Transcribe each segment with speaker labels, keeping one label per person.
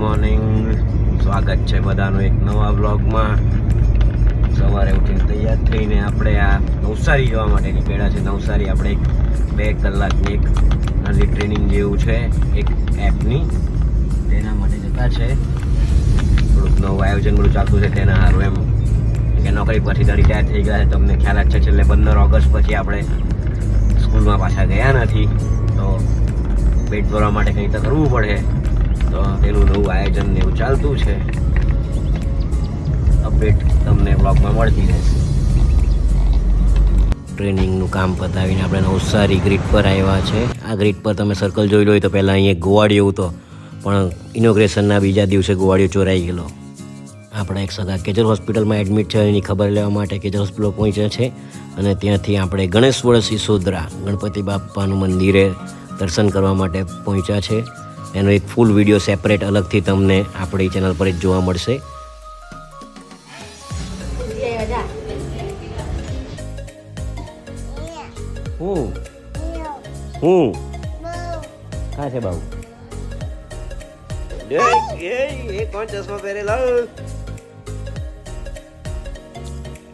Speaker 1: Morning, સ્વાગત છે બધાનું એક નવા બ્લોગમાં. સવારે ઉઠીને તૈયાર થઈને આપણે આ નવસારી જવા માટે નીકળ્યા છે. નવસારી આપણે 2 કલાકની એક નાની ટ્રેનિંગ જેવું છે એક એપની, તેના માટે જતા છે. થોડુંક નવું આયોજન બધું ચાલતું છે તેના સારું એમ કે નોકરી પરથી રિટાયર થઈ ગયા છે. તમને ખ્યાલ જ છે છેલ્લે 15 ઓગસ્ટ પછી આપણે સ્કૂલમાં પાછા ગયા નથી, તો પેટ ભરવા માટે કંઈ તો કરવું પડે, તો તેનું નવું આયોજન એવું ચાલતું છે. અપડેટ તમને બ્લોગમાં મળતી રહેશે. ટ્રેનિંગનું કામ પતાવીને આપણે નવસારી ગ્રીડ પર આવ્યા છે. આ ગ્રીડ પર તમે સર્કલ જોઈ લો તો પહેલાં અહીંયા ગોવાડિયો હતો, પણ ઇનોગ્રેશનના બીજા દિવસે ગોવાડિયો ચોરાઈ ગયેલો. આપણા એક સગા કેજર હોસ્પિટલમાં એડમિટ છે, એની ખબર લેવા માટે કેજર હોસ્પિટલ પહોંચ્યા છે. અને ત્યાંથી આપણે ગણેશવડ સિસોદરા ગણપતિ બાપાનું મંદિરે દર્શન કરવા માટે પહોંચ્યા છે. એનો એક ફૂલ વિડીયો સેપરેટ અલગથી તમને આપણી ચેનલ પર જ જોવા મળશે. ક્યાં છે બાબુ?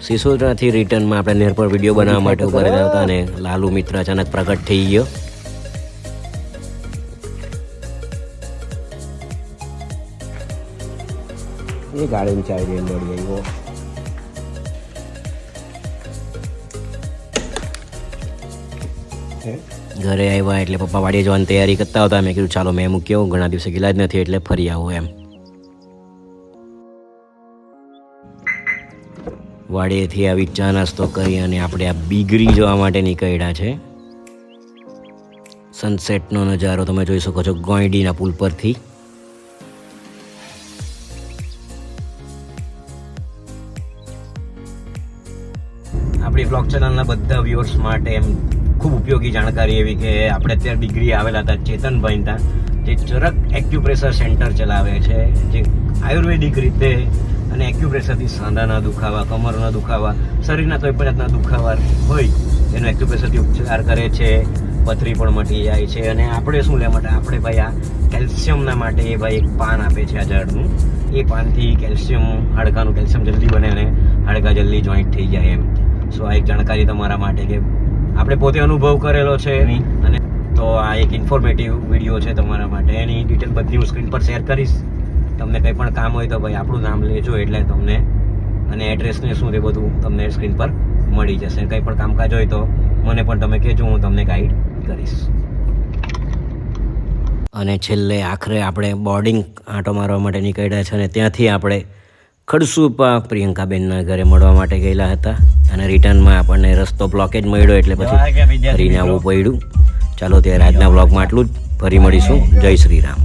Speaker 1: સિસોદરાથી રિટર્નમાં આપણે નેર પર વિડીયો બનાવવા માટે ઉભા રહ્યા હતા અને લાલુ મિત્ર અચાનક પ્રગટ થઈ ગયો. એ ગાડી ચાવી દે દોડી આવ્યો. ઘરે આવ્યા એટલે પપ્પા વાડીએ જવાની તૈયારી કરતા હતા. મેં કીધું ચાલો મેં મૂક્યો, ઘણા દિવસે ગયેલા જ નથી એટલે ફરી આવો એમ. વાડીએથી આવી ચા નાસ્તો કરી અને આપણે આ બીગરી જવા માટે નીકળ્યા છે. સનસેટનો નજારો તમે જોઈ શકો છો ગોંયડીના પુલ પરથી. આપણી બ્લોગ ચેનલના બધા વ્યુઅર્સ માટે એમ ખૂબ ઉપયોગી જાણકારી એવી કે આપણે અત્યારે ડિગ્રી આવેલા હતા ચેતનભાઈ ત્યાં, જે ચરક એક્યુપ્રેશર સેન્ટર ચલાવે છે, જે આયુર્વેદિક રીતે અને એક્યુપ્રેશરથી સાંધાના દુખાવા, કમરના દુખાવા, શરીરના કોઈ પણ જાતના દુખાવા હોય એનો એક્યુપ્રેશરથી ઉપચાર કરે છે. પથરી પણ મટી જાય છે. અને આપણે શું લેવા માટે, આપણે ભાઈ આ કેલ્શિયમના માટે એ ભાઈ એક પાન આપે છે આ ઝાડનું. એ પાનથી કેલ્શિયમ, હાડકાનું કેલ્શિયમ જલ્દી બને અને હાડકા જલ્દી જોઈન્ટ થઈ જાય એમ. સો આ એક જાણકારી તમારા માટે કે આપણે પોતે અનુભવ કરેલો છે એની, અને તો આ એક ઇન્ફોર્મેટિવ વિડીયો છે તમારા માટે. એની ડિટેલ બધી હું સ્ક્રીન પર શેર કરીશ. તમને કંઈ પણ કામ હોય તો ભાઈ આપણું નામ લેજો એટલે તમને, અને એડ્રેસને શું તે બધું તમને સ્ક્રીન પર મળી જશે. કંઈ પણ કામકાજ હોય તો મને પણ તમે કહેજો, હું તમને ગાઈડ કરીશ. અને છેલ્લે આખરે આપણે બોર્ડિંગ આંટો મારવા માટે નીકળ્યા છે અને ત્યાંથી આપણે ખડસુપા પ્રિયંકાબેનના ઘરે મળવા માટે ગયેલા હતા. અને રિટર્નમાં આપણને રસ્તો બ્લોકેજ મળ્યો એટલે પછી ફરીને આવવું પડ્યું. ચાલો ત્યારે આજના બ્લોગમાં આટલું જ. ફરી મળીશું. જય શ્રી રામ.